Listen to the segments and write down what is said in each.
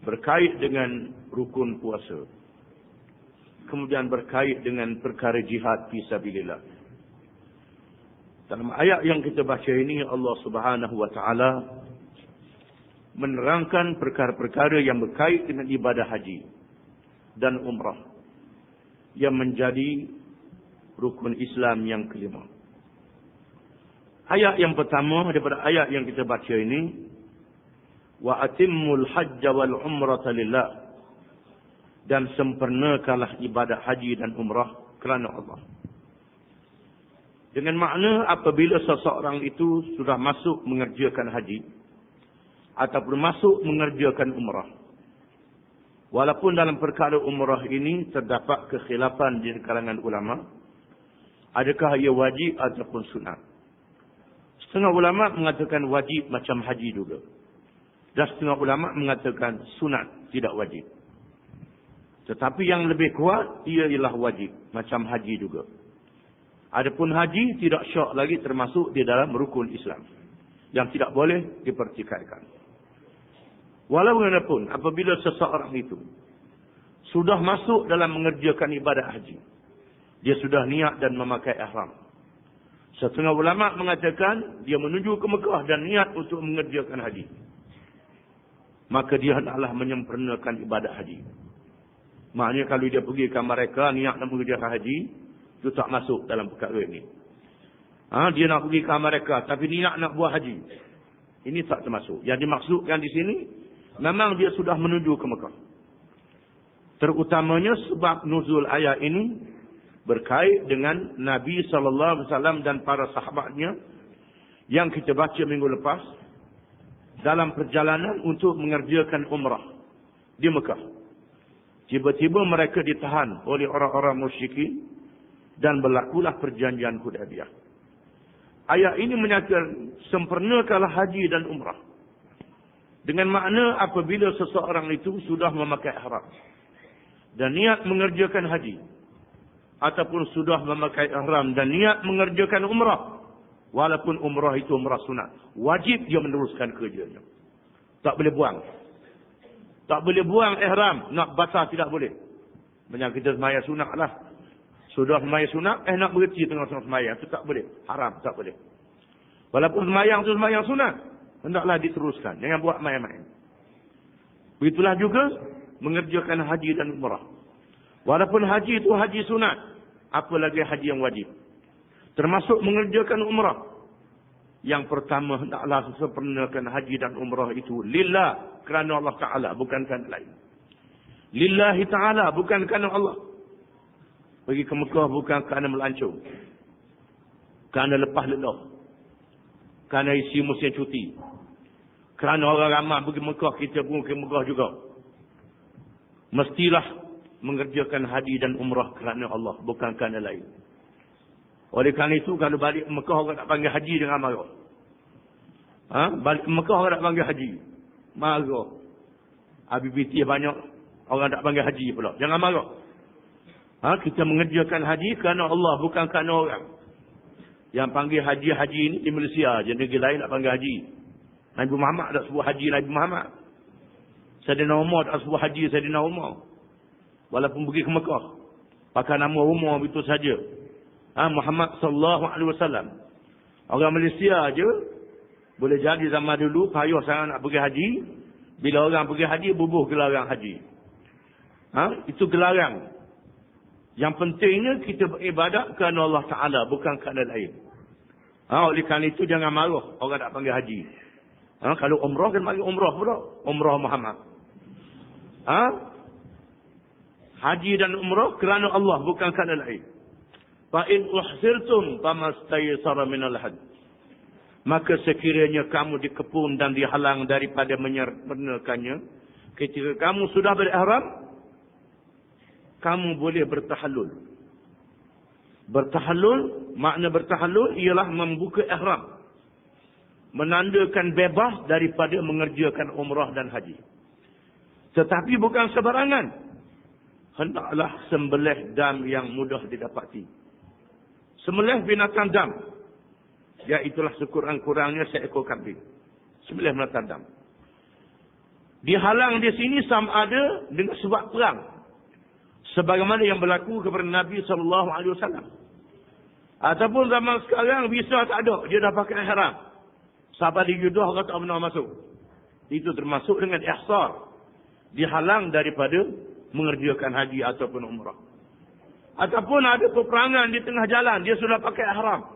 berkait dengan rukun puasa. Kemudian berkait dengan perkara jihad fisabilillah. Dalam ayat yang kita baca ini, Allah Subhanahu wa taala menerangkan perkara-perkara yang berkait dengan ibadah haji dan umrah yang menjadi rukun Islam yang kelima. Ayat yang pertama daripada ayat yang kita baca ini, wa atimmul hajja wal umrata lillah, dan sempurnakanlah ibadah haji dan umrah kerana Allah. Dengan makna apabila seseorang itu sudah masuk mengerjakan haji ataupun masuk mengerjakan umrah, walaupun dalam perkara umrah ini terdapat kekhilafan di kalangan ulama, adakah ia wajib ataupun sunat. Setengah ulama mengatakan wajib macam haji juga, dan setengah ulama mengatakan sunat, tidak wajib. Tetapi yang lebih kuat, ia ialah wajib macam haji juga. Adapun haji tidak syak lagi termasuk di dalam rukun Islam yang tidak boleh dipertikaikan. Walaupun apabila seseorang itu sudah masuk dalam mengerjakan ibadah haji, dia sudah niat dan memakai ihram. Setengah ulama mengatakan dia menuju ke Mekah dan niat untuk mengerjakan haji, maka dia hendaklah menyempurnakan ibadah haji. Maknanya kalau dia pergi ke mereka niat nak mengerjakan haji, itu tak masuk dalam perkara ini. Dia nak pergi ke mereka tapi niat nak buat haji, ini tak termasuk. Yang dimaksudkan di sini memang dia sudah menuju ke Mekah. Terutamanya sebab nuzul ayat ini berkait dengan Nabi SAW dan para sahabatnya yang kita baca minggu lepas dalam perjalanan untuk mengerjakan umrah di Mekah. Tiba-tiba mereka ditahan oleh orang-orang musyrikin dan berlakulah perjanjian Hudaybiyah. Ayat ini menyatakan sempurnakanlah haji dan umrah. Dengan makna apabila seseorang itu sudah memakai ihram dan niat mengerjakan haji, ataupun sudah memakai ihram dan niat mengerjakan umrah, walaupun umrah itu umrah sunat, wajib dia meneruskan kerjanya. Tak boleh buang. Tak boleh buang ihram, nak basah tidak boleh. Banyak kita semaya sunat lah. Sudah semaya sunat, nak berhenti tengah semaya, itu tak boleh. Haram, tak boleh. Walaupun semayang itu semayang sunat, hendaklah diteruskan. Jangan buat main-main. Begitulah juga mengerjakan haji dan umrah. Walaupun haji itu haji sunat, apalagi haji yang wajib. Termasuk mengerjakan umrah. Yang pertama, hendaklah sempurnakan haji dan umrah itu lillah, kerana Allah Ta'ala, bukan kerana lain. Lillahi Ta'ala, bukan kerana Allah. Pergi ke Mekah bukan kerana melancong, kerana lepas lelah, kerana isi musim cuti, kerana orang ramai pergi Mekah, kita pun pergi Mekah juga. Mestilah mengerjakan haji dan umrah kerana Allah, bukan kerana lain. Oleh kerana itu, kalau balik Mekah orang tak panggil haji dengan marah. Balik Mekah orang tak panggil haji, marah. ABBT banyak orang tak panggil haji pula, jangan marah. Kita mengerjakan haji kerana Allah, bukan kerana orang. Yang panggil haji-haji ini di Malaysia je, negeri lain tak panggil haji. Nabi Muhammad tak sebut haji Nabi Muhammad. Sayyidina Umar tak sebut haji Sayyidina Umar. Walaupun pergi ke Mekah, pakai nama Umar itu saja. Muhammad sallallahu alaihi wasallam. Orang Malaysia aja boleh jadi zaman dulu payah sangat nak pergi haji. Bila orang pergi haji, bubuh gelarang haji. Itu gelarang. Yang pentingnya kita beribadat kerana Allah Ta'ala, bukan kerana lain. Oleh kerana itu jangan marah orang tak panggil haji. Kalau umrah kan panggil umrah pula, umrah Muhammad. Haji dan umrah kerana Allah, bukan kerana lain. Fa in uhsirtum famastaysara minal hajj. Maka sekiranya kamu dikepung dan dihalang daripada menyempurnakannya, ketika kamu sudah berihram, kamu boleh bertahallul. Bertahallul, makna bertahallul ialah membuka ihram, menandakan bebas daripada mengerjakan umrah dan haji. Tetapi bukan sebarangan. Hendaklah sembelih dam yang mudah didapati. Sembelih binatang dam, iaitulah sekurang-kurangnya seekor kambing. Sembelih binatang dam. Dihalang di sini sama ada dengan sebab perang. Sebagaimana yang berlaku kepada Nabi SAW. Ataupun zaman sekarang visa tak ada. Dia dah pakai ihram. Sahabat di Judah orang tak pernah masuk. Itu termasuk dengan ihsar. Dihalang daripada mengerjakan haji ataupun umrah. Ataupun ada peperangan di tengah jalan. Dia sudah pakai ihram.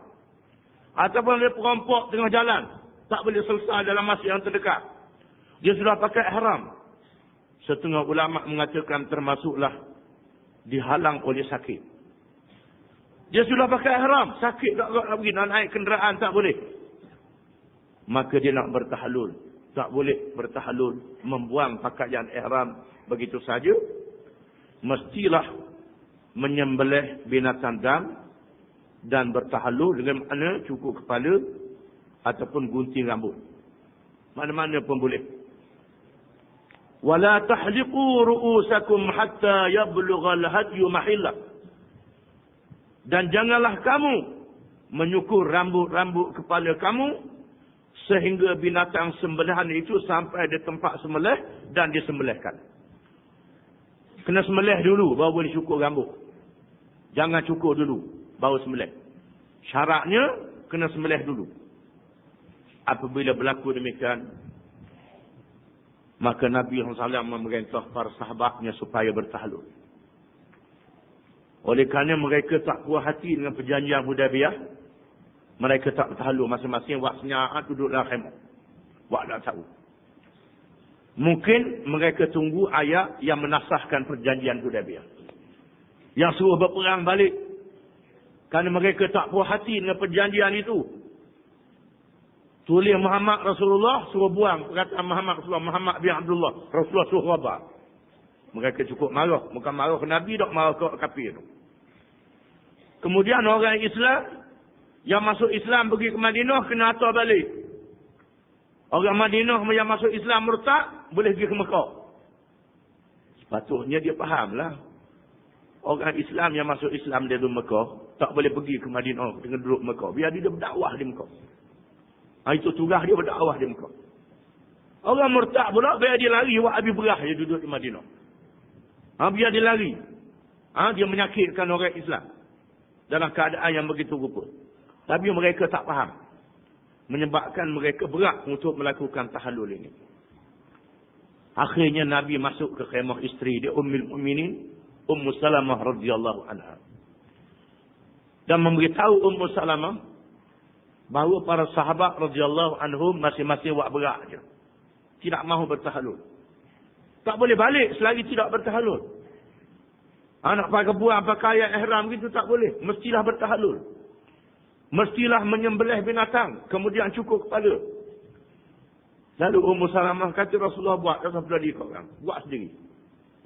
Ataupun ada perampok tengah jalan. Tak boleh selesai dalam masa yang terdekat. Dia sudah pakai ihram. Setengah ulama mengatakan termasuklah dihalang oleh sakit. Dia sudah pakai ihram. Sakit tak pergi nak naik kenderaan tak boleh. Maka dia nak bertahallul. Tak boleh bertahallul. Membuang pakaian ihram begitu saja. Mestilah menyembelih binatang dam. Dan bertahallul dengan mana cukur kepala. Ataupun gunting rambut. Mana-mana pun boleh. وَلَا تَحْلِقُوا رُؤُوسَكُمْ حَتَّى يَبْلُغَ الْهَدْيُ مَحِلَّهُ. Dan janganlah kamu menyukur rambut-rambut kepala kamu sehingga binatang sembelihan itu sampai di tempat sembelih dan disembelihkan. Kena sembelih dulu baru boleh cukur rambut. Jangan cukur dulu baru sembelih. Syaratnya kena sembelih dulu. Apabila berlaku demikian, maka Nabi SAW memerintah para sahabatnya supaya bertahallul. Oleh kerana mereka tak puas hati dengan perjanjian Hudaybiyah, mereka tak bertahallul masing-masing. Wak senyap duduk dalam khemah. Wak tak tahu. Mungkin mereka tunggu ayat yang menasahkan perjanjian Hudaybiyah. Yang suruh berperang balik. Kerana mereka tak puas hati dengan perjanjian itu. Tulis Muhammad Rasulullah, suruh buang perkataan Muhammad Rasulullah, Muhammad bin Abdullah. Rasulullah suruh wabak. Mereka cukup marah. Bukan marah ke Nabi, tak marah ke kafir. Kemudian orang Islam yang masuk Islam pergi ke Madinah kena atur balik. Orang Madinah yang masuk Islam murtad boleh pergi ke Mekah. Sepatutnya dia fahamlah. Orang Islam yang masuk Islam dari Mekah tak boleh pergi ke Madinah dengan duduk Mekah. Biar dia berdakwah di Mekah. Itu tugas dia berdakwah di Mekah. Orang murtad pula biar dia lari. Wak habis berah dia duduk di Madinah. Biar dia lari. Dia menyakitkan orang Islam. Dalam keadaan yang begitu rupa. Tapi mereka tak faham. Menyebabkan mereka berat untuk melakukan tahallul ini. Akhirnya Nabi masuk ke khemah isteri dia. Ummul Mukminin. Ummu Salamah radhiyallahu anha. Dan memberitahu Ummu Salamah. Bahawa para sahabat radhiyallahu anhum masing-masing buat berat je. Tidak mahu bertahallul. Tak boleh balik selagi tidak bertahallul. Nak pakai buang pakaian ihram gitu tak boleh. Mestilah bertahallul. Mestilah menyembelih binatang. Kemudian cukur kepala. Lalu Ummu Salamah kata Rasulullah buat. Rasulullah di korang. Buat sendiri.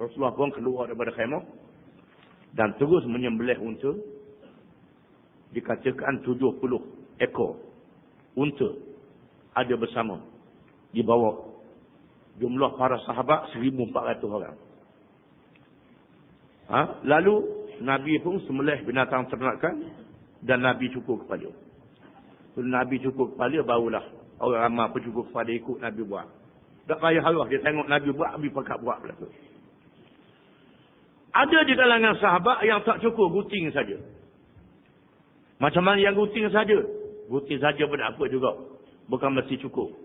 Rasulullah pun keluar daripada khemah. Dan terus menyembelih unta. Dikatakan 70 ekor unta ada bersama dibawa. Jumlah para sahabat 1,400 orang. Lalu Nabi pun sembelih binatang ternakan dan Nabi cukur kepala. Kalau Nabi cukur kepala barulah orang ramai pencukur kepala ikut Nabi buat. Tak payah harah dia tengok Nabi buat, Nabi pakat buat pula tu. Ada di kalangan sahabat yang tak cukur, guting saja. Macam mana yang guting saja? Guting saja pun apa juga. Bukan mesti cukur.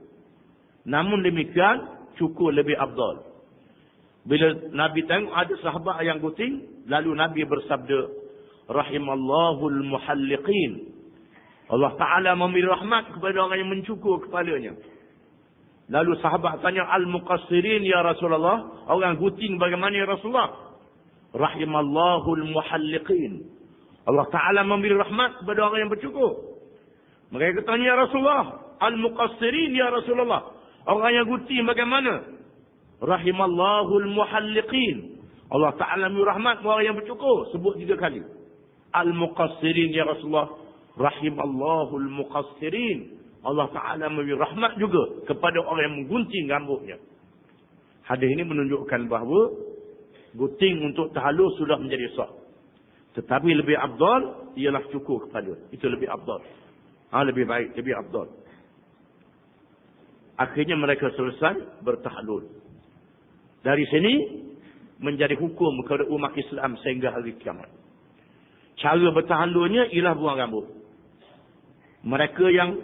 Namun demikian, cukur lebih afdal. Bila Nabi tengok ada sahabat yang guting, lalu Nabi bersabda, Rahimallahul muhalliqin. Allah Ta'ala memberi rahmat kepada orang yang mencukur kepalanya. Lalu sahabat tanya, Al-muqassirin ya Rasulullah. Orang guting bagaimana ya Rasulullah? Rahimallahul muhalliqin. Allah Ta'ala memberi rahmat kepada orang yang bercukur. Mereka tanya, ya Rasulullah, Al-muqassirin ya Rasulullah. Orang yang guting bagaimana? Rahimallahul muhalliqin. Allah Ta'ala memberi rahmat kepada orang yang bercukur. Sebut 3 kali. Al-muqassirin ya Rasulullah. Rahimallahul muqassirin. Allah Ta'ala memberi rahmat juga kepada orang yang menggunting rambutnya. Hadis ini menunjukkan bahawa gunting untuk tahallul sudah menjadi sah. Tetapi lebih afdal ialah cukur kepala. Itu lebih afdal. Lebih baik, lebih afdal. Akhirnya mereka selesai bertahallul. Dari sini menjadi hukum kepada umat Islam sehingga hari kiamat. Cara bertahalulnya ialah buang rambut. Mereka yang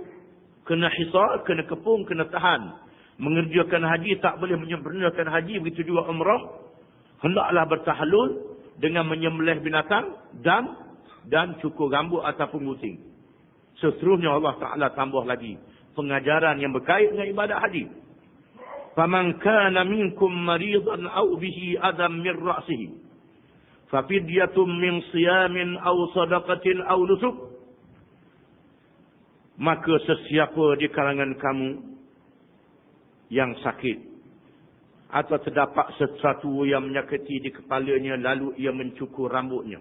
kena hisar, kena kepung, kena tahan, mengerjakan haji, tak boleh menyempurnakan haji, begitu juga umrah, hendaklah bertahalul dengan menyembelih binatang dan cukur rambut ataupun gunting. Seterusnya Allah Ta'ala tambah lagi pengajaran yang berkait dengan ibadat haji. Faman kana minkum maridan aw bihi adam min ra'sihi fafidyatun min siyamin aw sadaqatin aw nusuk. Maka sesiapa di kalangan kamu yang sakit atau terdapat sesuatu yang menyakiti di kepalanya lalu ia mencukur rambutnya,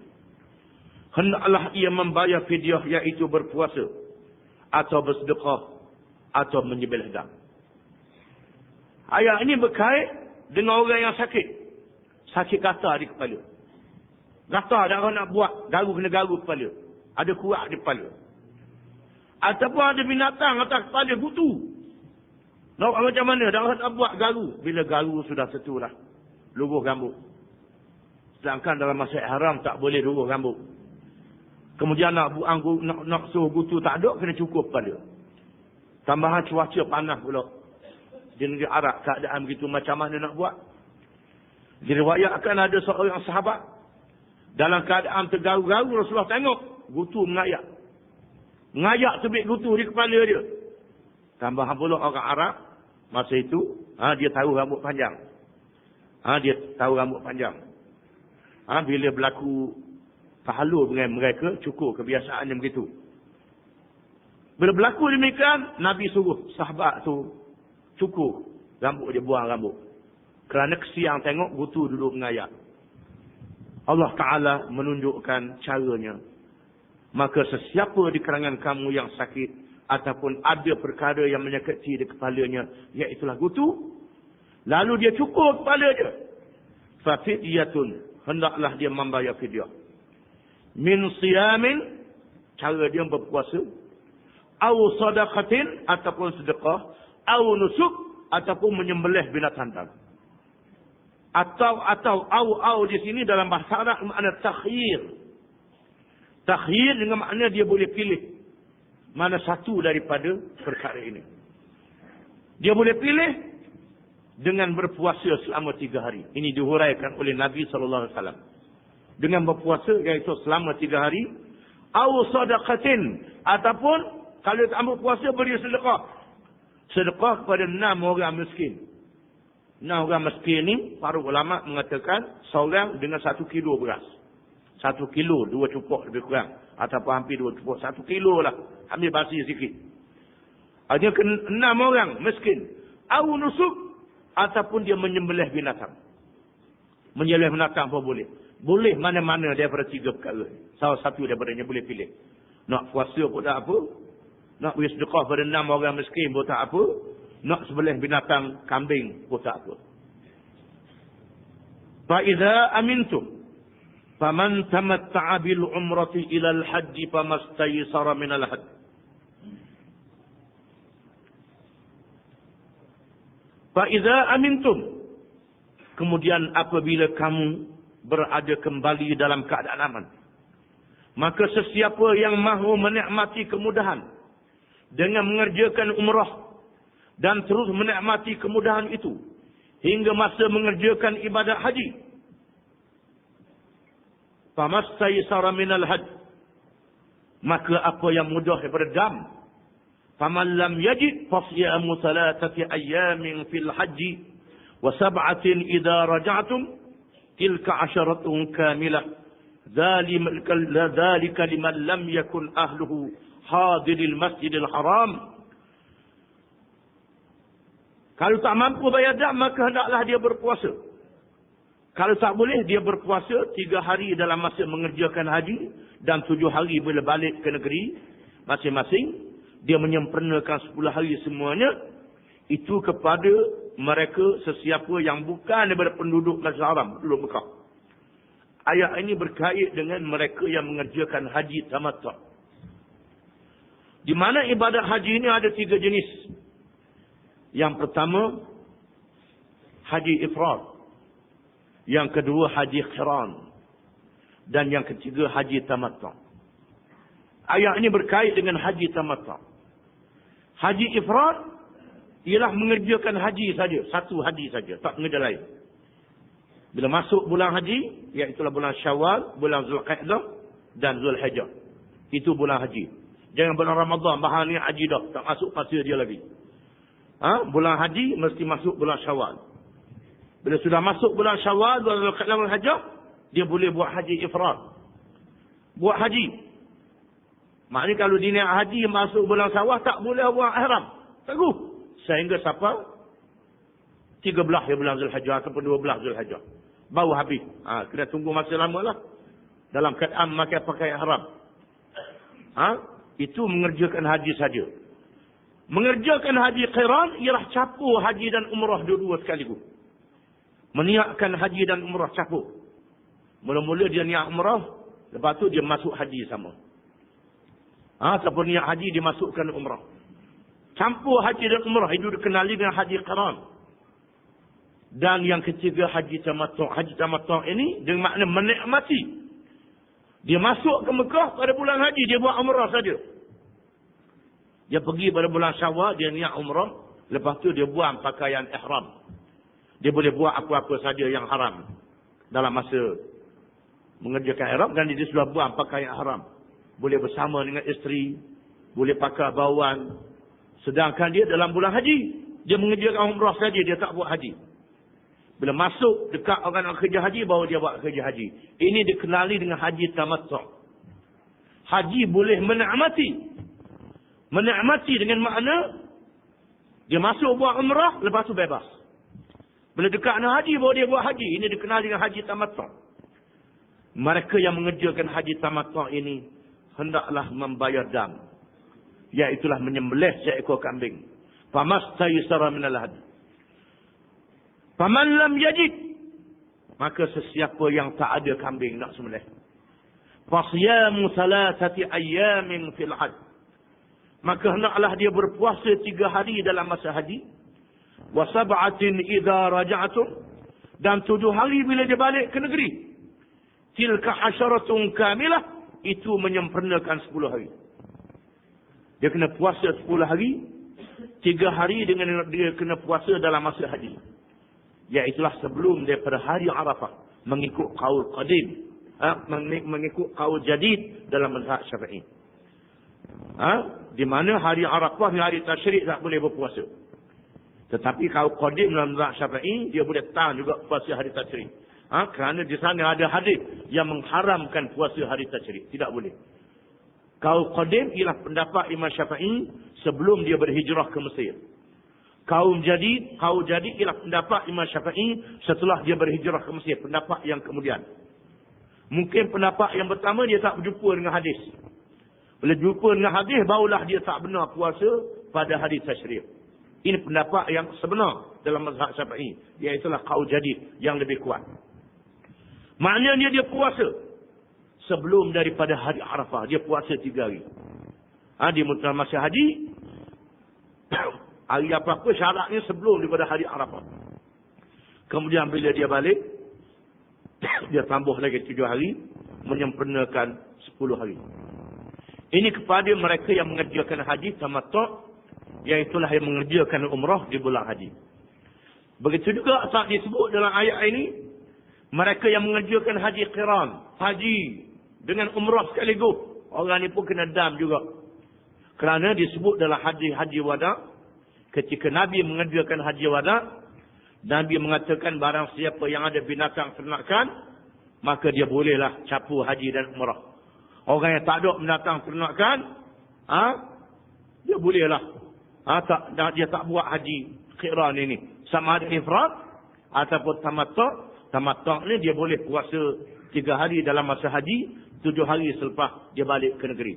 hendaklah ia membayar fidyah, iaitu berpuasa atau bersedekah atau menyembelih dam. Ayat ini berkait dengan orang yang sakit. Sakit gatal di kepala. Gatal dan orang nak buat, garu kena garu kepala. Ada kuat di kepala. Ataupun ada binatang atas kepala, gutu. Nak buat macam mana? Dan orang nak buat garu. Bila garu sudah setulah. Luruh rambut. Sedangkan dalam masa haram tak boleh luruh rambut. Kemudian nak suruh gutu tak ada, kena cukup kepala. Tambahan cuaca panas pula. Di negeri Arab keadaan begitu, macam mana nak buat? Diriwayatkan ada seorang sahabat dalam keadaan tergaru-garu, Rasulullah tengok gutu mengayak. Mengayak tebik gutu di kepala dia. Tambahan pula orang Arab masa itu, dia tahu rambut panjang. Dia tahu rambut panjang. Bila berlaku tahalul dengan mereka, cukur kebiasaannya begitu. Bila berlaku demikian, Nabi suruh sahabat tu cukur rambut dia, buang rambut. Kerana kesian tengok gutu duduk mengayak. Allah Ta'ala menunjukkan caranya. Maka sesiapa di kalangan kamu yang sakit ataupun ada perkara yang menyakiti di kepalanya, iaitulah gutu, lalu dia cukur kepala dia, fafidyatun, hendaklah dia membayar fidyah. Min siyamin, cara dia berpuasa, aw sadaqatin, ataupun sedekah, aw nusuk, ataupun menyembelih binatang. Atau di sini dalam bahasa Arab makna takhyir. Takhyir dengan makna dia boleh pilih mana satu daripada perkara ini. Dia boleh pilih dengan berpuasa selama 3 hari. Ini dihuraikan oleh Nabi SAW. Dengan berpuasa iaitu selama 3 hari. Aw sadaqatin, ataupun kalau tak ambil puasa beri sedekah. Sedekah kepada 6 orang miskin. 6 orang miskin ni, para ulama mengatakan seorang dengan 1 kilo beras. 1 kilo, 2 cupok lebih kurang. Ataupun hampir 2 cupok. 1 kilo lah. Ambil basi sikit. Hanya ke 6 orang miskin. Aw nusuk, ataupun dia menyembelih binatang. Menyembelih binatang pun boleh. Boleh mana-mana daripada 3 perkara. Salah satu daripadanya boleh pilih. Nak puasa pun tak apa. Nak beri sedekah pada 6 orang miskin pun tak apa. Nak sembelih binatang kambing pun tak apa. فَإِذَا أَمِنْتُمْ فَمَنْ تَمَتَّعَ بِالْعُمْرَةِ إِلَى الْحَجِّ فَمَا اسْتَيْسَرَ مِنَ الْحَجِّ. فَإِذَا أَمِنْتُمْ, kemudian apabila kamu berada kembali dalam keadaan aman, maka sesiapa yang mahu menikmati kemudahan dengan mengerjakan umrah dan terus menikmati kemudahan itu hingga masa mengerjakan ibadat haji, famastaysara minal hajj, maka apa yang mudah daripada dam. Faman lam yajid fasyamu 3 ayyamin fil hajji wa 7 idza raja'tum tilka 'asharatun kamilah. Dzalika liman lam yakun ahluhu hadiril masjidil haram. Kalau tak mampu bayar dam, maka hendaklah dia berpuasa. Kalau tak boleh, dia berpuasa 3 hari dalam masa mengerjakan haji dan 7 hari bila balik ke negeri masing-masing. Dia menyempurnakan 10 hari semuanya. Itu kepada mereka sesiapa yang bukan daripada penduduk Masjidil Haram, penduduk Mekah. Ayat ini berkait dengan mereka yang mengerjakan haji tamattu'. Di mana ibadat haji ini ada 3 jenis. Yang pertama, haji ifrad. Yang kedua haji qiran. Dan yang ketiga haji tamattu'. Ayat ini berkait dengan haji tamattu'. Haji ifrad ialah mengerjakan haji saja, satu haji saja, tak mengerja lain. Bila masuk bulan haji, iaitu bulan Syawal, bulan Zulqa'dah dan Zulhijjah. Itu bulan haji. Jangan bulan Ramadan, bahan ni haji dah, tak masuk masa dia lagi. Bulan haji mesti masuk bulan Syawal. Bila sudah masuk bulan Syawal, bulan Zulqa'dah, Zulhijjah, dia boleh buat haji ifrad. Buat haji. Maknanya kalau dia niat haji masuk bulan Syawal, tak boleh buat ihram. Teguh. Sehingga siapa? 13 bulan Zulhijjah ataupun 12 Zulhijjah. Baru habis. Kena tunggu masa lama lah. Dalam keadaan pakai ihram. Itu mengerjakan haji saja. Mengerjakan haji qiran ialah capur haji dan umrah dua-dua sekaligus. Meniatkan haji dan umrah capur. Mula-mula dia niat umrah, lepas tu dia masuk haji sama. Ataupun niat haji dimasukkan umrah. Campur haji dan umrah itu dikenali dengan haji qiran. Dan yang ketiga haji tamattu'. Haji tamattu' ini dengan makna menikmati. Dia masuk ke Mekah pada bulan haji, dia buat umrah saja. Dia pergi pada bulan Syawal, dia niat umrah, lepas tu dia buang pakaian ihram. Dia boleh buat apa-apa saja yang haram dalam masa mengerjakan ihram, dan dia sudah buang pakaian ihram. Boleh bersama dengan isteri, boleh pakai bauan. Sedangkan dia dalam bulan haji, dia mengerjakan umrah saja, dia tak buat haji. Bila masuk dekat orang nak kerja haji, baru dia buat kerja haji. Ini dikenali dengan haji tamattu'. Haji boleh menikmati. Menikmati dengan makna dia masuk buat umrah, lepas tu bebas. Bila dekat nak haji, baru dia buat haji. Ini dikenali dengan haji tamattu'. Mereka yang mengerjakan haji tamattu' ini hendaklah membayar dam. Iaitulah menyembelih seekor kambing. Famastaysara minal hadi. Faman lam yajid, maka sesiapa yang tak ada kambing nak sembelih, fasyamu thalathati ayyamin fil hajj, maka hendaklah dia berpuasa 3 hari dalam masa haji, wa sab'atin idza raja'tum, dan 7 hari bila dia balik ke negeri. Tilka asyaratun kamilah, itu menyempurnakan 10 hari. Dia kena puasa 10 hari, 3 hari dengan dia kena puasa dalam masa haji. Iaitulah sebelum daripada hari Arafah, mengikut qaul qadim, mengikut qaul jadid dalam mazhab Syafi'i. Di mana hari Arafah ni hari tasyrik, tak boleh berpuasa. Tetapi qaul qadim dalam mazhab Syafi'i, dia boleh tahan juga puasa hari tasyrik. Kerana di sana ada hadis yang mengharamkan puasa hari tasyrik, tidak boleh. Qaul qadim ialah pendapat Imam Syafi'i sebelum dia berhijrah ke Mesir. Qaul jadid ialah pendapat Imam Syafi'i setelah dia berhijrah ke Mesir, pendapat yang kemudian. Mungkin pendapat yang pertama dia tak berjumpa dengan hadis. Bila jumpa dengan hadis, barulah dia tak benar puasa pada hari tasyrik. Ini pendapat yang sebenar dalam mazhab Syafi'i, iaitulah qaul jadid yang lebih kuat. Maknanya dia puasa sebelum daripada hari Arafah, dia puasa 3 hari. Di masa haji, hari apa-apa syaratnya sebelum daripada hari Arafah. Kemudian bila dia balik, dia tambah lagi 7 hari, menyempurnakan 10 hari. Ini kepada mereka yang mengerjakan haji tamattu', iaitulah yang mengerjakan umrah di bulan haji. Begitu juga saat disebut dalam ayat ini, mereka yang mengerjakan haji qiran, haji dengan umrah sekaligus, orang ni pun kena dam juga. Kerana disebut dalam haji wada', ketika Nabi mengerjakan haji wada', Nabi mengatakan barang siapa yang ada binatang ternakan, maka dia bolehlah capur haji dan umrah. Orang yang tak ada binatang ternakan, dia bolehlah. Dia tak buat haji qiran ini. Sama ada ifrad ataupun tamattu'. Tamattu' ni dia boleh puasa 3 hari dalam masa haji, 7 hari selepas dia balik ke negeri.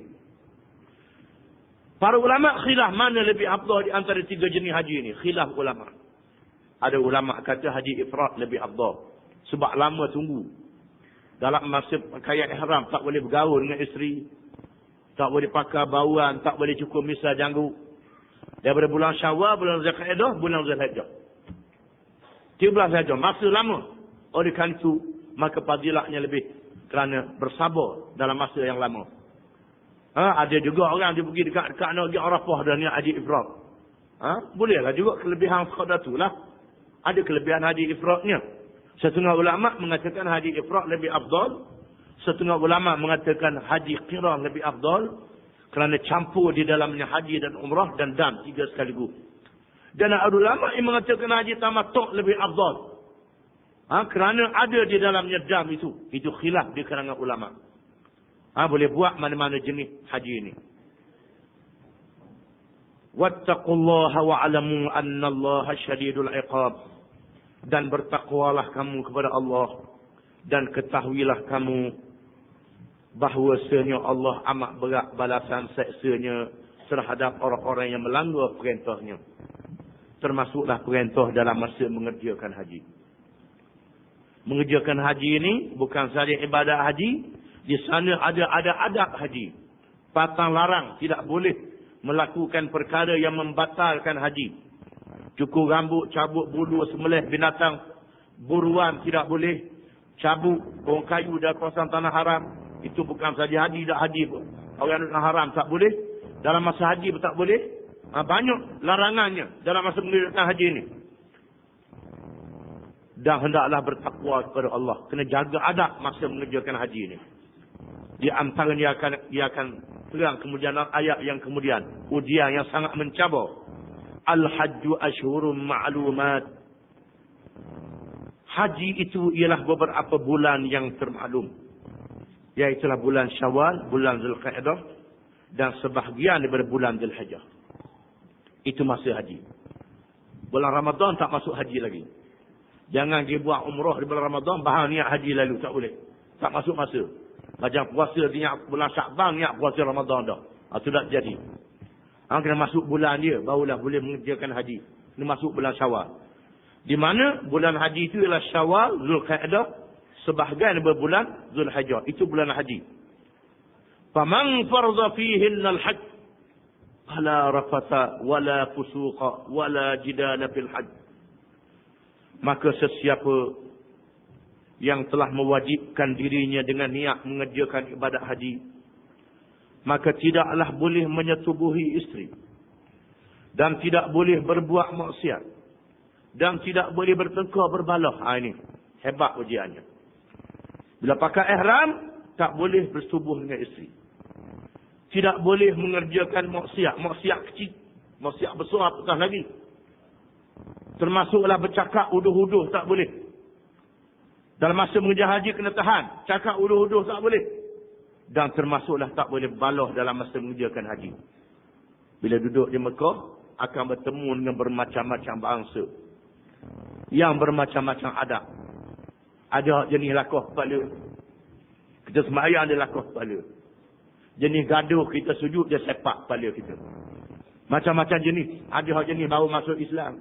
Para ulama khilaf mana lebih afdal di antara 3 jenis haji ini. Khilaf ulama. Ada ulama kata haji ifrad lebih afdal. Sebab lama tunggu. Dalam masa pakaian ihram, tak boleh bergaul dengan isteri. Tak boleh pakai bauan, tak boleh cukur misal janggut. Daripada bulan Syawal, bulan Zulqa'dah, bulan Zulhijjah. 13 saja. Masa lama. Oleh kerana itu, maka fadilahnya lebih kerana bersabar dalam masa yang lama. Ada juga orang dia pergi dekat nak pergi Arafah dan niat haji ifrat. Bolehlah juga kelebihan sekadar itulah. Ada kelebihan haji ifratnya. Setengah ulama mengatakan haji ifrat lebih afdal. Setengah ulama mengatakan haji qirah lebih afdal. Kerana campur di dalamnya haji dan umrah dan dam tiga sekaligus. Dan ada ulama yang mengatakan haji tamattu' lebih afdal. Kerana ada di dalamnya dam itu. Itu khilaf di kalangan ulama. Boleh buat mana-mana jenis haji ini. Wattaqullaha wa'alamu annallaha syadidul iqab. Dan bertakwalah kamu kepada Allah. Dan ketahuilah kamu bahawasanya Allah amat berat balasan seksanya terhadap orang-orang yang melanggar perintahnya. Termasuklah perintah dalam masa mengerjakan haji. Mengerjakan haji ini bukan sahaja ibadat haji. Di sana ada adab haji. Patang larang tidak boleh melakukan perkara yang membatalkan haji. Cukur rambut, cabut bulu, sembelih binatang, buruan tidak boleh. Cabut orang kayu dari kawasan tanah haram. Itu bukan saja haji, tak haji pun. Orang tanah haram tak boleh. Dalam masa haji pun tak boleh. Banyak larangannya dalam masa mengerjakan haji ini. Dan hendaklah bertakwa kepada Allah. Kena jaga adab masa mengerjakan haji ini. Di antaranya dia akan terang kemudian ayat yang kemudian. Ujian yang sangat mencabar. Al-hajju ashhurun ma'lumat. Haji itu ialah beberapa bulan yang termaklum. Iaitulah bulan Syawal, bulan Zulqa'dah dan sebahagian daripada bulan Dzulhijjah. Itu masa haji. Bulan Ramadan tak masuk haji lagi. Jangan dia buat umrah di bulan Ramadan bahan niat haji lalu, tak boleh. Tak masuk masa. Macam puasa niat bulan Sya'ban, niat puasa Ramadan dah. Itu tak jadi. Kena masuk bulan dia barulah boleh mengerjakan haji. Kena masuk bulan Syawal. Di mana bulan haji itu ialah Syawal, Zulqa'dah, sebahagian daripada bulan Zulhijjah. Itu bulan haji. Faman farza fihinna al-hajj fala rafata wala fusuqa wala jidala fil hajj. Maka sesiapa yang telah mewajibkan dirinya dengan niat mengerjakan ibadat haji, maka tidaklah boleh menyetubuhi isteri, dan tidak boleh berbuat maksiat, dan tidak boleh bertengkar berbalah. Ini hebat ujiannya. Bila pakai ihram, tak boleh bersetubuh dengan isteri. Tidak boleh mengerjakan maksiat. Maksiat kecil. Maksiat besar apakah lagi. Termasuklah bercakap uduh-uduh, tak boleh. Dalam masa mengerja haji kena tahan. Cakap uduh-uduh tak boleh. Dan termasuklah tak boleh balah dalam masa mengerjakan haji. Bila duduk di Mekah, akan bertemu dengan bermacam-macam bangsa. Yang bermacam-macam adab. Ada jenis lakuh kepala. Kita sembahyang dia lakuh kepala. Jenis gaduh kita sujud dia sepak kepala kita. Macam-macam jenis. Ada jenis baru masuk Islam.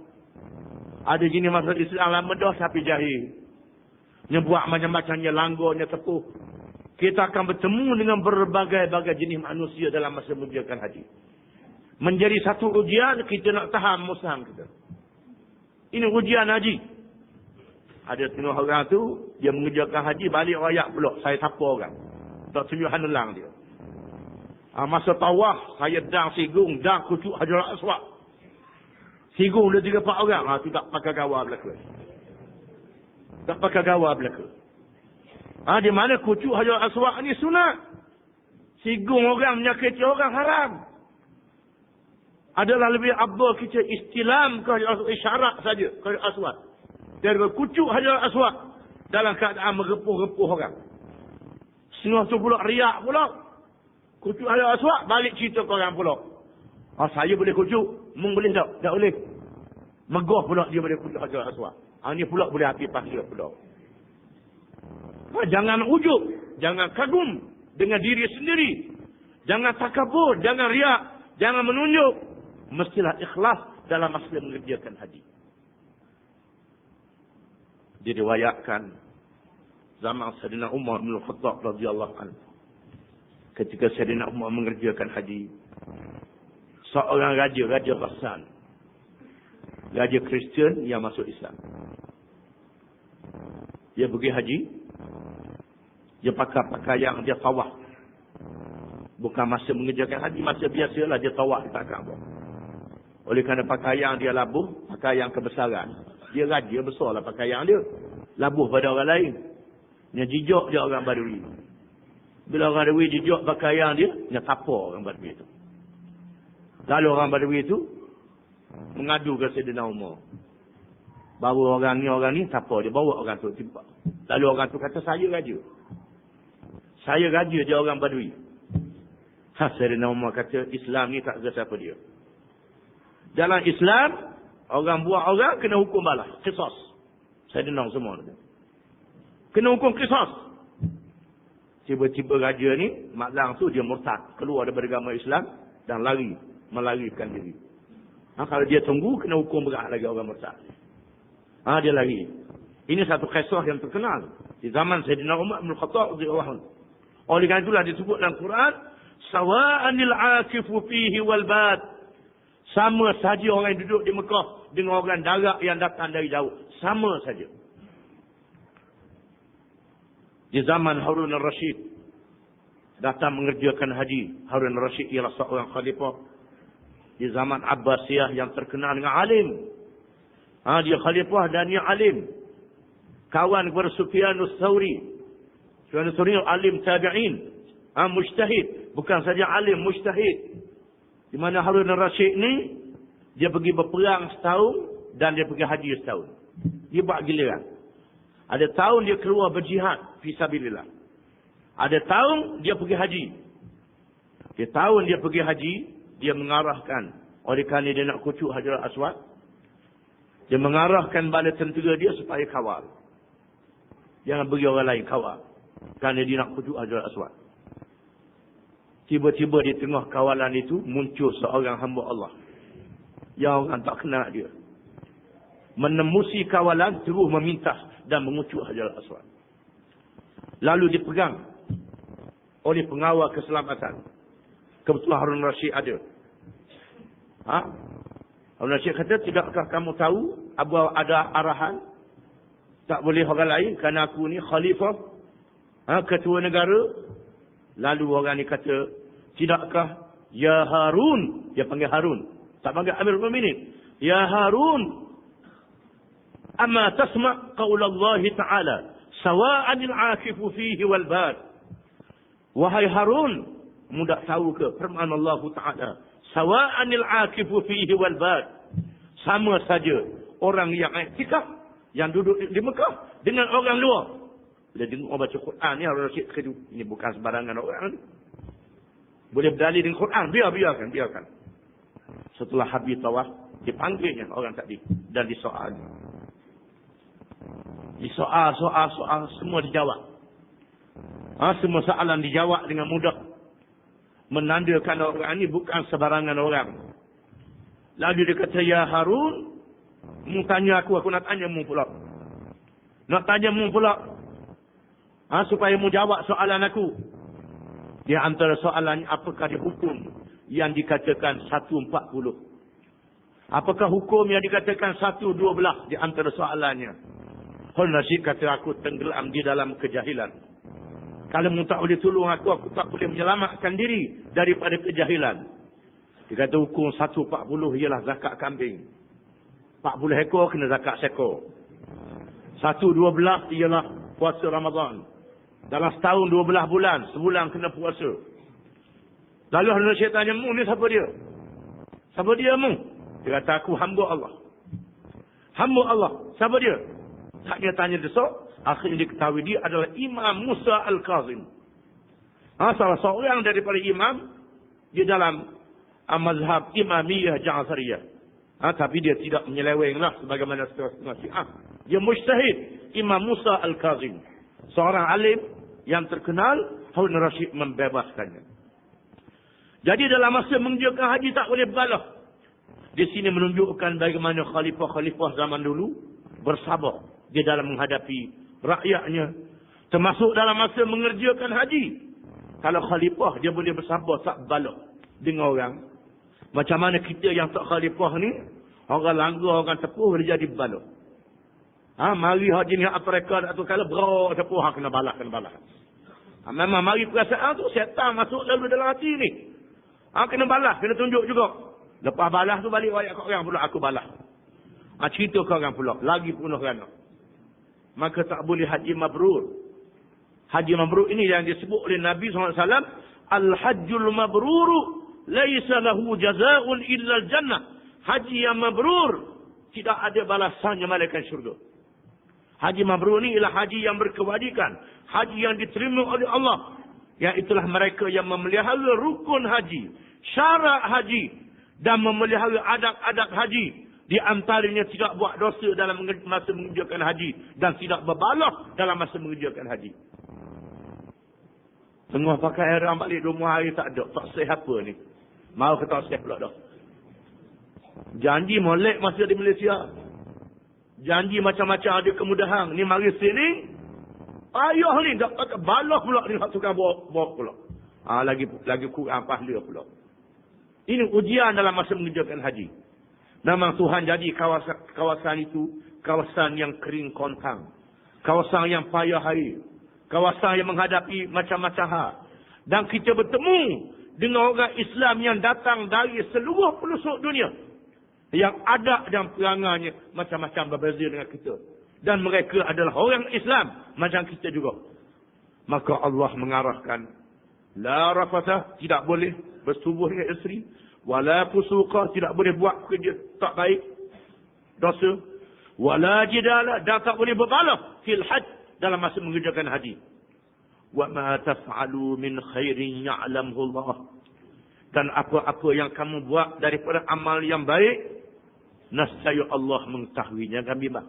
Ada jenis masuk Islam lama dah tapi jahil. Nyebuat macam-macamnya langgarnya tepuh. Kita akan bertemu dengan berbagai-bagai jenis manusia dalam masa mengerjakan haji. Menjadi satu ujian kita nak tahan musuh kita. Ini ujian haji. Ada setengah orang tu, dia mengerjakan haji, balik rakyat pula. Saya siapa orang. Tak tunjuk hanelang dia. Masa tawaf, saya dang sigung, dang kucuk Hajar Aswad. Sigung dia 3-4 orang. Tu tak pakai gawar belaka. Tak pakai gawar belaka. Di mana kucuk Hajar Aswad ni sunat. Sigung orang, menyakiti orang haram. Adalah lebih abdul kita istilam ke Hajar Aswad, isyarat saja ke Hajar Aswad. Daripada kucuk Hajar Aswad dalam keadaan merepuh-repuh orang. Setengah tu pula riak pula. Kucuk Hajar Aswad, balik cerita ke orang pula. Saya boleh kucuk, mung boleh tak? Tak boleh. Megah pula dia boleh kucuk Hajar Aswad. Ni pula boleh api pasir pula. Jangan ujub, jangan kagum dengan diri sendiri. Jangan takabur, jangan riak, jangan menunjuk. Mestilah ikhlas dalam masa mengerjakan haji. Diriwayatkan zaman Sayyidina Umar bin Khattab radhiyallahu anhu, ketika Sayyidina Umar mengerjakan haji, seorang raja Ghassan, raja Kristian yang masuk Islam. Dia pergi haji. Dia pakai pakaian dia tawaf. Bukan masa mengerjakan haji. Masa biasalah dia tawaf di Kaabah. Oleh kerana pakaian dia labuh. Pakaian kebesaran. Dia raja besarlah pakaian dia. Labuh pada orang lain. Dia jijak dia orang Badui. Bila orang Badui jijak pakaian dia. Dia tapar orang Badui itu. Lalu orang Badui itu mengadu ke Sayyidina Umar. Bawa orang ni tapar dia. Bawa orang tu timpa. Lalu orang tu kata, saya raja. Saya raja dia orang Badui. Sayyidina Umar kata, Islam ni tak ada siapa dia. Dalam Islam, orang buat orang kena hukum balas. Qisas. Sayyidina semua. Kena hukum qisas. Tiba-tiba raja ni, maklang tu dia murtad. Keluar daripada agama Islam dan lari. Melarikan diri. Kalau dia tunggu, kena hukum berat lagi orang murtad. Dia lari. Ini satu kisah yang terkenal. Di zaman Sayyidina Umar bin Khattab radhiyallahu anhu. Oleh kerana itulah disebut dalam Quran, sawa'anil akifu fihi wal bad. Sama saja orang yang duduk di Mekah dengan orang darat yang datang dari jauh. Sama saja. Di zaman Harun al-Rashid datang mengerjakan haji. Harun al-Rashid ialah seorang khalifah. Di zaman Abbasiyah yang terkenal dengan alim. Dia khalifah dan dia alim. Kawan kepada Sufyan al-Thawri. Sufyan al-Thawri alim tabi'in. Mujtahid. Bukan saja alim, mujtahid. Di mana Harun al-Rashid ni, dia pergi berperang setahun dan dia pergi haji setahun. Dia buat giliran. Ada tahun dia keluar berjihad fisabilillah. Ada tahun dia pergi haji. Di tahun dia pergi haji, dia mengarahkan. Oleh kerana dia nak kucuk Hajar Aswad, dia mengarahkan bala tentera dia supaya kawal. Jangan bagi orang lain kawal. Kerana dia nak kucuk Hajar Aswad. Tiba-tiba di tengah kawalan itu muncul seorang hamba Allah. Yang orang tak kenal dia. Menembusi kawalan terus meminta dan mengucuk Hajar Aswad. Lalu dipegang oleh pengawal keselamatan. Kebetulan Harun Rashid ada. Harun Rashid kata, tidakkah kamu tahu ada arahan? Tak boleh orang lain kerana aku ni khalifah. Ketua negara. Lalu orang ni kata, tidakkah ya Harun? Dia panggil Harun. Tak panggil Amirul Mukminin. Ya Harun. Amma tasma' qaul Ta'ala. Sawa'anil akifu fihi wal bad. Wahai Harun. Mudah tahu ke firman Allah Ta'ala. Sawa'anil akifu fihi wal bad. Sama saja orang yang iktikaf. Yang duduk di Mekah. Dengan orang luar. Bila dengar orang baca Quran ni, Harun Rashid kata, ini bukan sembarangan orang ni. Boleh berdalil dengan Quran. Biarkan. Setelah habis tawaf, dipanggilnya orang tadi. Dan disoal. Disoal, semua dijawab. Semua soalan dijawab dengan mudah. Menandakan orang ini bukan sebarangan orang. Lalu dia kata, ya Harun, mu tanya aku nak tanya mu pula. Nak tanya mu pula. Supaya mu jawab soalan aku. Di antara soalannya, apakah hukum yang dikatakan 140? Apakah hukum yang dikatakan 112 di antara soalannya? Harun Rashid kata, aku tenggelam di dalam kejahilan. Kalau mu tak boleh tolong aku tak boleh menyelamatkan diri daripada kejahilan. Dia kata hukum 140 ialah zakat kambing. 40 ekor kena zakat sekor. 112 ialah puasa Ramadan. Dalam setahun 12 bulan. Sebulan kena puasa. Lalu Harun Rashid tanya, mu ni siapa dia? Siapa dia mu? Dia kata, aku hamba Allah. Hamba Allah. Siapa dia? Tak dia tanya besok. Akhirnya diketahui dia adalah Imam Musa Al-Kazim. Salah seorang daripada imam. Di dalam mazhab Imamiyah Ja'fariyah. Tapi dia tidak menyeleweng lah. Sebagaimana setengah Syiah. Dia mujtahid. Imam Musa Al-Kazim. Seorang alim yang terkenal, Harun Rashid membebaskannya. Jadi dalam masa mengerjakan haji tak boleh bergalah. Di sini menunjukkan bagaimana khalifah-khalifah zaman dulu bersabar di dalam menghadapi rakyatnya. Termasuk dalam masa mengerjakan haji. Kalau khalifah dia boleh bersabar tak bergalah dengan orang. Macam mana kita yang tak khalifah ni, orang langgar, orang tepuh boleh jadi bergalah. Mari haji ni apa mereka tak tahu kalau berak siapa kena balas. Memang mari perasaan tu syaitan masuk lalu dalam hati ni. Kena balas, kena tunjuk juga. Lepas balas tu balik ayat kat orang pula aku balas. Cerita ke orang pula, lagi penuh kerana. Maka tak boleh haji mabrur. Haji mabrur ini yang disebut oleh Nabi SAW, al-hajjul mabruru laisa lahu jazaa'un illa al-jannah. Haji yang mabrur tidak ada balasannya malaikat syurga. Haji mabrur ni ialah haji yang berkewajiban, haji yang diterima oleh Allah. Yang itulah mereka yang memelihara rukun haji, syarat haji dan memelihara adab-adab haji. Di antaranya tidak buat dosa dalam masa mengerjakan haji dan tidak berbalah dalam masa mengerjakan haji. Tengah pakai orang balik 2 hari tak ada, tak sah apa ni. Mau ke tak sah pula dah. Janji molek masa di Malaysia. Janji macam-macam ada kemudahan. Ni mari sini. Ayah ni tak pakai balah pula ni tukang bawa pula. Lagi kurang pahala pula. Ini ujian dalam masa mengerjakan haji. Memang Tuhan jadi kawasan itu kawasan yang kering kontang. Kawasan yang payah air. Kawasan yang menghadapi macam-macam hal. Dan kita bertemu dengan orang Islam yang datang dari seluruh pelosok dunia. Yang adab dan perangainya macam-macam berbeza dengan kita. Dan mereka adalah orang Islam macam kita juga. Maka Allah mengarahkan. La rafatah, tidak boleh bersetubuh dengan isteri. Wala fusuqa, tidak boleh buat kerja tak baik, dosa. Wala jidala, dan tak boleh berbalah fil hajj, dalam masa mengerjakan haji. Wa ma taf'alu min khairin ya'lamhu Allah. Dan apa-apa yang kamu buat daripada amal yang baik, nescaya Allah mengetahuinya. Jangan bimbang.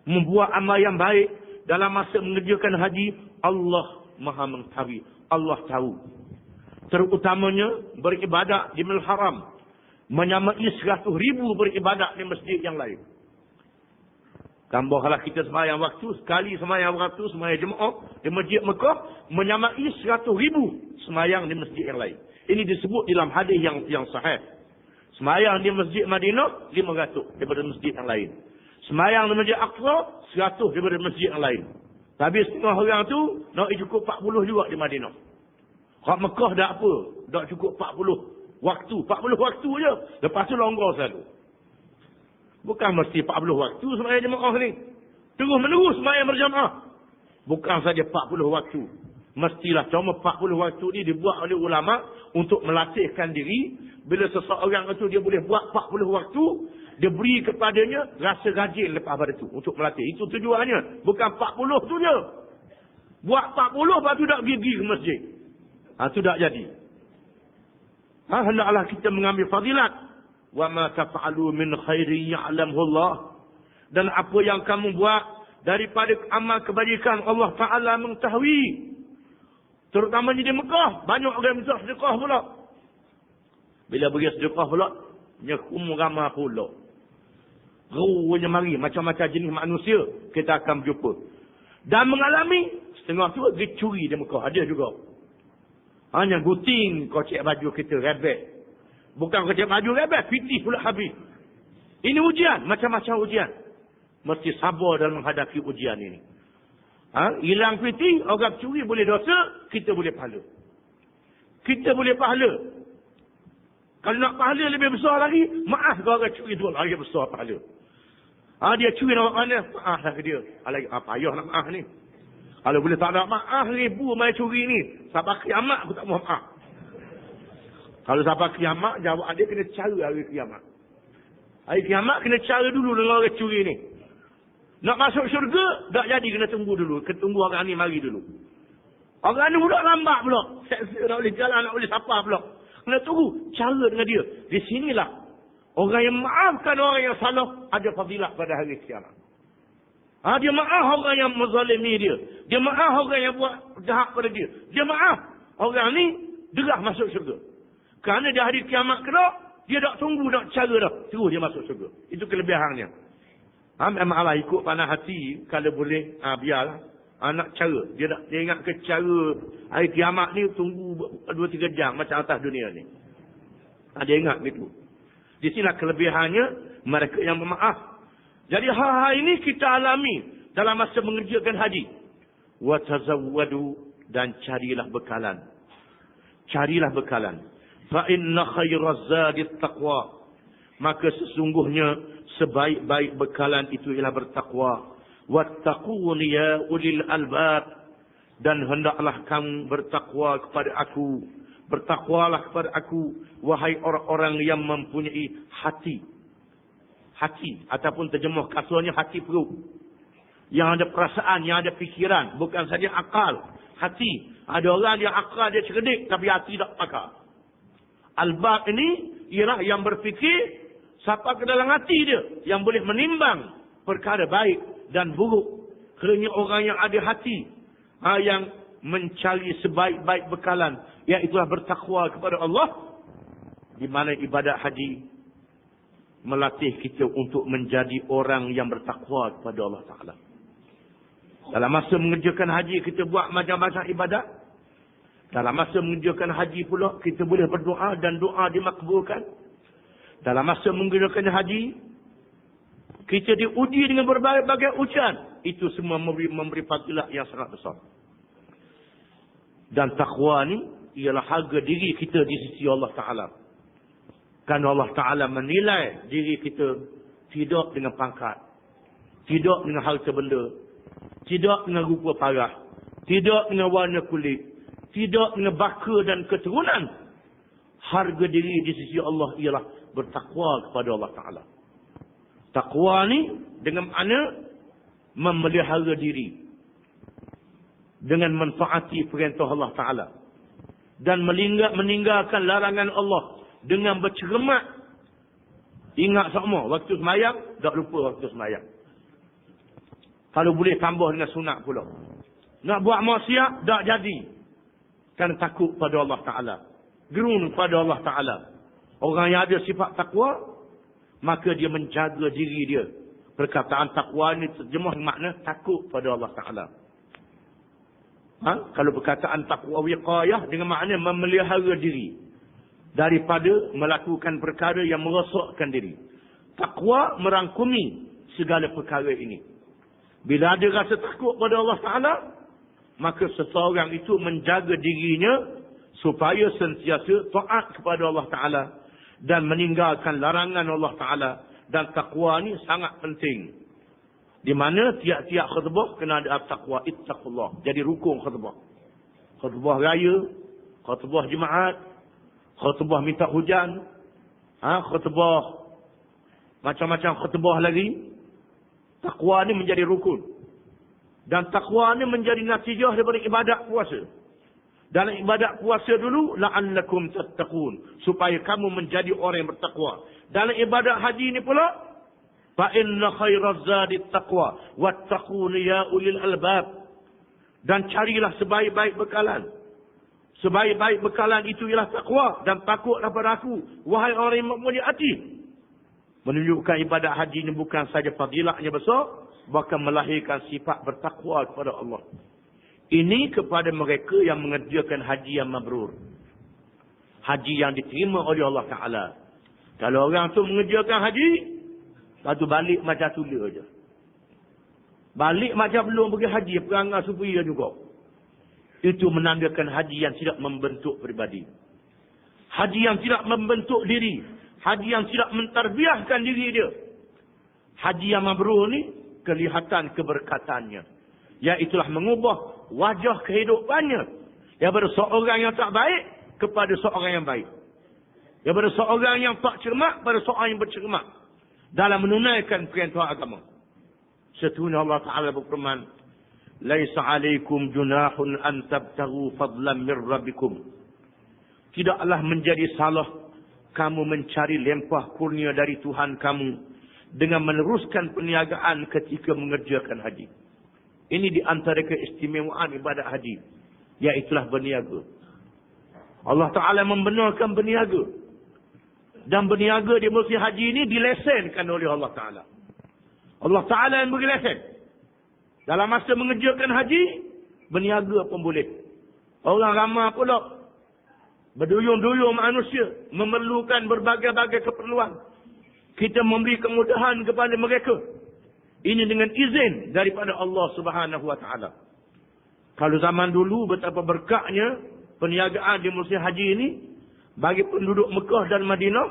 Membuat amal yang baik dalam masa mengerjakan haji, Allah Maha mengetahui. Allah tahu. Terutamanya beribadat di Masjidil Haram. Menyamai 100,000 beribadat di masjid yang lain. Tambahlah kita semayang waktu. Sekali semayang waktu, semayang jemaah di Masjid Mekah. Menyamai 100,000 semayang di masjid yang lain. Ini disebut dalam hadis yang sahih. Semayang di Masjid Madinah 500 daripada masjid yang lain. Semayang di Masjid Aqsa 100 daripada masjid yang lain. Tapi setengah orang tu nak cukup 40 juga di Madinah. Kat Mekah dah apa? Dah cukup 40 waktu. 40 waktu je. Lepas tu longgar selalu. Bukan mesti 40 waktu semayang jemaah ni. Terus menerus semayang berjamaah. Bukan saja 40 waktu. Mestilah cuma 40 waktu ni dibuat oleh ulama untuk melatihkan diri. Bila seseorang itu dia boleh buat 40 waktu, dia beri kepadanya rasa rajin lepas pada tu untuk melatih. Itu tujuannya. Bukan 40 tu je. Buat 40 lepas tu tak pergi ke masjid. Itu tak jadi. Hendaklah kita mengambil fadilat. Wa ma taf'alu min khairin ya'lamhu Allah. Dan apa yang kamu buat daripada amal kebajikan, Allah Ta'ala mengetahui. Terutamanya di Mekah, banyak orang minta sedekah pula. Bila beri sedekah pula, nyekum ramah pula. Ruanya mari, macam-macam jenis manusia kita akan berjumpa. Dan mengalami setengah tu dia curi di Mekah, ada juga. Hanya guting kocek baju kita rebek. Bukan kocek baju rebek, piti pula habis. Ini ujian, macam-macam ujian. Mesti sabar dalam menghadapi ujian ini. Hilang piti, orang curi boleh dosa, kita boleh pahala. Kita boleh pahala. Kalau nak pahala lebih besar lagi, maaf kalau orang curi tu lagi besar pahala. Dia curi nak mana? Maaf lah ke dia. Payah nak maaf ni. Kalau boleh tak ada maaf 1000 main curi ni. Sampai kiamat aku tak mahu maaf. Kalau sampai kiamat, jawab dia kena cara hari kiamat. Hari kiamat kena cara dulu dengan orang curi ni. Nak masuk syurga, tak jadi kena tunggu dulu. Kena tunggu orang ni mari dulu. Orang ni budak lambat pula. Nak boleh jalan, nak boleh sapa pula. Kena tunggu cara dengan dia. Di sinilah orang yang maafkan orang yang salah ada fadilat pada hari kiamat. Dia maaf orang yang menzalimi dia. Dia maaf orang yang buat jahat pada dia. Dia maaf orang ni derah masuk syurga. Kerana di hari kiamat kelak, dia tak tunggu nak cara dah. Terus dia masuk syurga. Itu kelebihannya. Memanglah ikut panah hati. Kalau boleh, biarlah. Nak cara. Dia ingat ke cara hari kiamat ni tunggu 2-3 jam macam atas dunia ni. Dia ingat gitu. Di sinilah kelebihannya mereka yang memaaf. Jadi hal-hal ini kita alami dalam masa mengerjakan haji. Wa tazawwadu, dan carilah bekalan. Carilah bekalan. Fa inna khairaz zadi taqwa. Maka sesungguhnya sebaik-baik bekalan itu ialah bertakwa. Wattaqun ya ulil albab. Dan hendaklah kamu bertakwa kepada aku. Bertakwalah kepada aku, wahai orang-orang yang mempunyai hati. Hati, ataupun terjemah kasualnya hati perut. Yang ada perasaan, yang ada fikiran. Bukan saja akal, hati. Ada orang yang akal dia cerdik, tapi hati tak pakar. Albab ini ialah yang berfikir sampai ke dalam hati dia, yang boleh menimbang perkara baik dan buruk. Kerana orang yang ada hati, yang mencari sebaik-baik bekalan, iaitulah bertakwa kepada Allah. Di mana ibadat haji melatih kita untuk menjadi orang yang bertakwa kepada Allah Ta'ala. Dalam masa mengerjakan haji, kita buat macam-macam ibadat. Dalam masa mengerjakan haji pula, kita boleh berdoa dan doa dimakbulkan. Dalam masa mengerjakan haji, kita diuji dengan berbagai ujian. Itu semua memberi fadilah yang sangat besar. Dan takwa ni ialah harga diri kita di sisi Allah Ta'ala. Kerana Allah Ta'ala menilai diri kita tidak dengan pangkat, tidak dengan harta benda, tidak dengan rupa parah, tidak dengan warna kulit, tidak dengan baka dan keturunan. Harga diri di sisi Allah ialah bertakwa kepada Allah Ta'ala. Takwa ni dengan makna memelihara diri dengan mentaati perintah Allah Ta'ala dan meninggalkan larangan Allah dengan bercermat. Ingat semua waktu semayang, tak lupa waktu semayang. Kalau boleh tambah dengan sunat pula. Nak buat maksiat, tak jadi. Kan takut pada Allah Ta'ala, gerun pada Allah Ta'ala. Orang yang ada sifat takwa, maka dia menjaga diri dia. Perkataan takwa ni terjemah makna takut pada Allah Ta'ala. Kalau perkataan takwa wiqayah dengan makna memelihara diri daripada melakukan perkara yang merosakkan diri. Takwa merangkumi segala perkara ini. Bila ada rasa takut pada Allah Ta'ala, maka seseorang itu menjaga dirinya supaya sentiasa taat kepada Allah Ta'ala dan meninggalkan larangan Allah Ta'ala. Dan takwa ni sangat penting. Di mana tiap-tiap khutbah kena ada takwa, ittaqullah. Jadi rukun khutbah. Khutbah raya, khutbah jemaat, khutbah minta hujan, khutbah macam-macam khutbah lagi. Takwa ni menjadi rukun. Dan takwa ni menjadi natijah daripada ibadat puasa. Dalam ibadat puasa dulu, la'allakum tattaqun, supaya kamu menjadi orang yang bertakwa. Dalam ibadat haji ni pula, fa inna khairaz zadi taqwa wattaqun ya ulil albab. Dan carilah sebaik-baik bekalan. Sebaik-baik bekalan itu ialah takwa dan takutlah pada aku, wahai orang yang mempunyai hati. Menunjukkan ibadat haji ini bukan saja fadilahnya besar, bahkan melahirkan sifat bertakwa kepada Allah. Ini kepada mereka yang mengerjakan haji yang mabrur. Haji yang diterima oleh Allah Ta'ala. Kalau orang tu mengerjakan haji, lepas tu balik macam tula je. Balik macam belum pergi haji, perangai supaya juga. Itu menandakan haji yang tidak membentuk pribadi. Haji yang tidak membentuk diri. Haji yang tidak mentarbiahkan diri dia. Haji yang mabrur ni, kelihatan keberkatannya. Iaitulah mengubah wajah kehidupannya. Daripada seorang yang tak baik kepada seorang yang baik. Daripada seorang yang tak cermat pada seorang yang bercermat. Dalam menunaikan perintah agama. Setunya Allah Ta'ala berfirman, Laisa alaikum junahun an tabtaghu fadlan min rabbikum. Tidaklah menjadi salah kamu mencari lempah kurnia dari Tuhan kamu dengan meneruskan perniagaan ketika mengerjakan haji. Ini di antara keistimewaan ibadat haji, iaitulah berniaga. Allah Ta'ala membenarkan berniaga. Dan berniaga di musim haji ini dilesenkan oleh Allah Ta'ala. Allah Ta'ala yang beri lesen. Dalam masa mengerjakan haji, berniaga pun boleh. Orang ramai pula berduyung-duyung manusia memerlukan berbagai-bagai keperluan. Kita memberi kemudahan kepada mereka Ini dengan izin daripada Allah Subhanahu wa taala. Kalau zaman dulu betapa berkatnya perniagaan di musim haji ini bagi penduduk Mekah dan Madinah,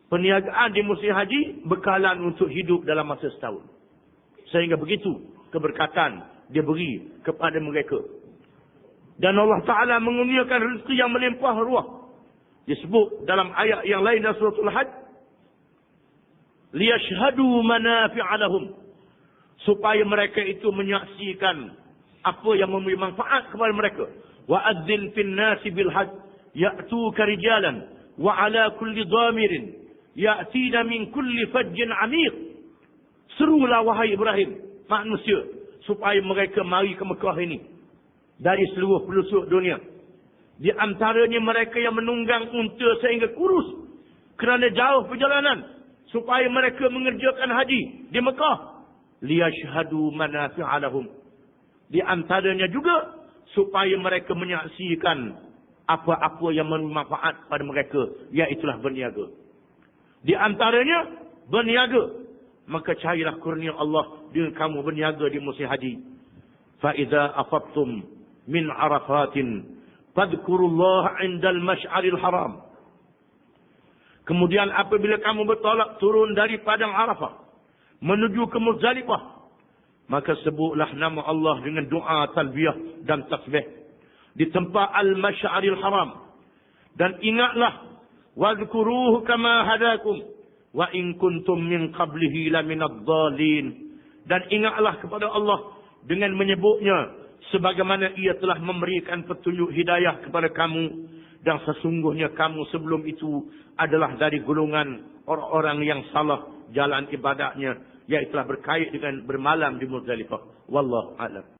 perniagaan di musim haji bekalan untuk hidup dalam masa setahun. Sehingga begitu keberkatan dia beri kepada mereka. Dan Allah Ta'ala mengurniakan rezeki yang melimpah ruah. Disebut dalam ayat yang lain dalam suratul Hajj, liyashhadu manafi'a lahum, supaya mereka itu menyaksikan apa yang memberi manfaat kepada mereka. Wa adzin fin nasi bil hajj ya'tuka rijalan wa ala kulli dhamirin ya'tina min kulli fajjin 'amiq. Serulah wahai Ibrahim manusia supaya mereka mari ke Mekah ini dari seluruh pelosok dunia. Di antaranya mereka yang menunggang unta sehingga kurus kerana jauh perjalanan, supaya mereka mengerjakan haji di Mekah. Liyashhadu manafi'a lahum. Di antaranya juga supaya mereka menyaksikan apa-apa yang bermanfaat pada mereka, iaitulah berniaga. Di antaranya berniaga. Maka carilah kurnia Allah dengan kamu berniaga di musim haji. Fa idza afadtum min arafatin fadhkurullaha 'indal masy'aril haram. Kemudian apabila kamu bertolak turun dari padang Arafah menuju ke Muzdalifah, maka sebutlah nama Allah dengan doa talbiyah dan tasbih di tempat al-masy'aril haram. Dan ingatlah, wadhkuruhu kama hadakum wa in kuntum min qablihi laminadh dhalin. Dan ingatlah kepada Allah dengan menyebutnya sebagaimana ia telah memberikan petunjuk hidayah kepada kamu, dan sesungguhnya kamu sebelum itu adalah dari golongan orang-orang yang salah jalan ibadahnya, iaitu berkait dengan bermalam di Muzdalifah. Wallahu a'lam.